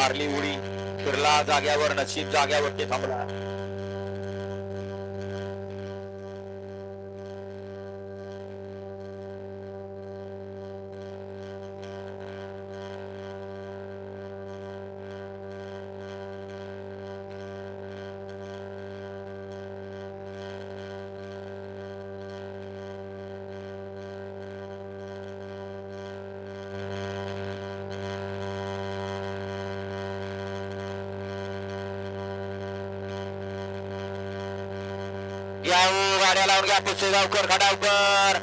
मारली उडी, फिरला जाग्यावर, नशीब जाग्यावरती थांबला. गाड्या लावून घ्या. पुसेगावकर, खटावकर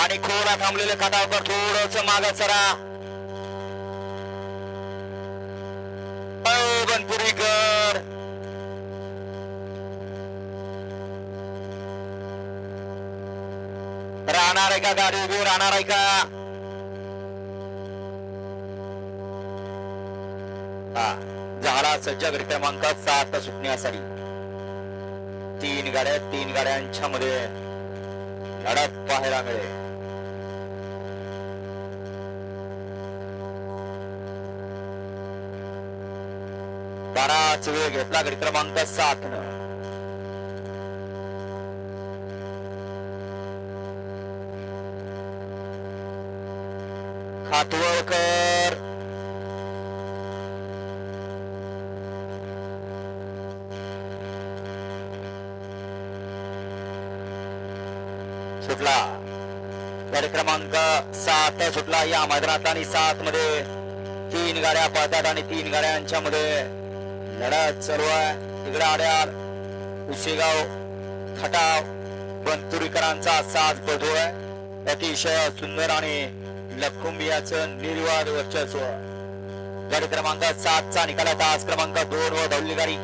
आणि खोडा थांबलेले खटावकर थोडस मागे सरा. बनपुरीकर राहणार आहे का? गाडी उभी राहणार आहे का? झाला सज्ज गट क्रमांक 7 सुटण्यासाठी. तीन गाड्यांच्या मध्ये लढत पाहायला मिळेल. बराच वेळ घेतला गट क्रमांक 7 न. खातवळकर सुटला. गाडी क्रमांक 7 सुटला या मैदानात आणि 7 मध्ये 3 गाड्या पळतात आणि 3 गाड्यांच्या मध्ये लढत चालू आहे. तिकडे आड्याल, उशेगाव, खटाव, बनपुरीकरांचा साथ पळतोय. अतिशय सुंदर आणि लखुंबियाचं निर्वाद वर्चस्व. गाडी क्रमांक 7 चा निकाला तास क्रमांक 2 व धावली गाडी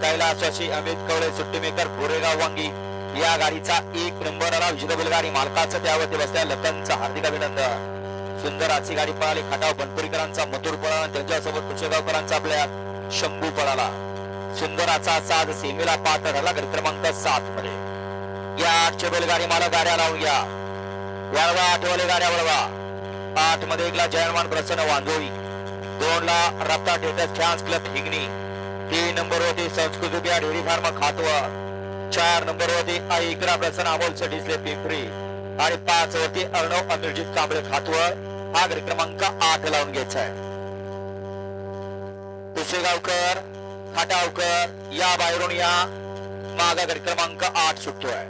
कैलासवासी अमित कवळे सुट्टीमेकर गोरेगाव वांगी या गाडीचा 1 नंबर आला. विजेता बैलगाडी मालकाचं त्यावरती बसल्या लखनचं हार्दिक अभिनंदन. सुंदर आजची गाडी पळाली. खटाव बनपुरीकरांचा मथुर पळाला, त्यांच्यासोबत कुशेगावकरांचा आपल्या शंभू पळाला. सुंदराचा साथ सीमेला पात्र झाला. गाडी क्रमांक 7 मध्ये या 8 बैलगाडी मालक गाड्या लावून घ्या. वळवा 8 वाले गाड्या वळवा. 8 मध्ये 1 ला जयमान प्रसन्न वांजोळी, 2 ला रत्ता टेटस फॅन्स क्लब हिंगणी, 3 नंबर होती संस्कृती डेअरी फार्म खातवा, 4 नंबर होती ऐकरा प्रसन्न अमोल सडीसले पिंपरी आणि 5 वरती अर्णव अमिरजित कांबळे खातवळ. हा गाडी क्रमांक 8 लावून घ्यायचा आहे. कुशेगावकर, खटावकर या बाहेरून या. मागा गाडी क्रमांक 8 सुटतोय.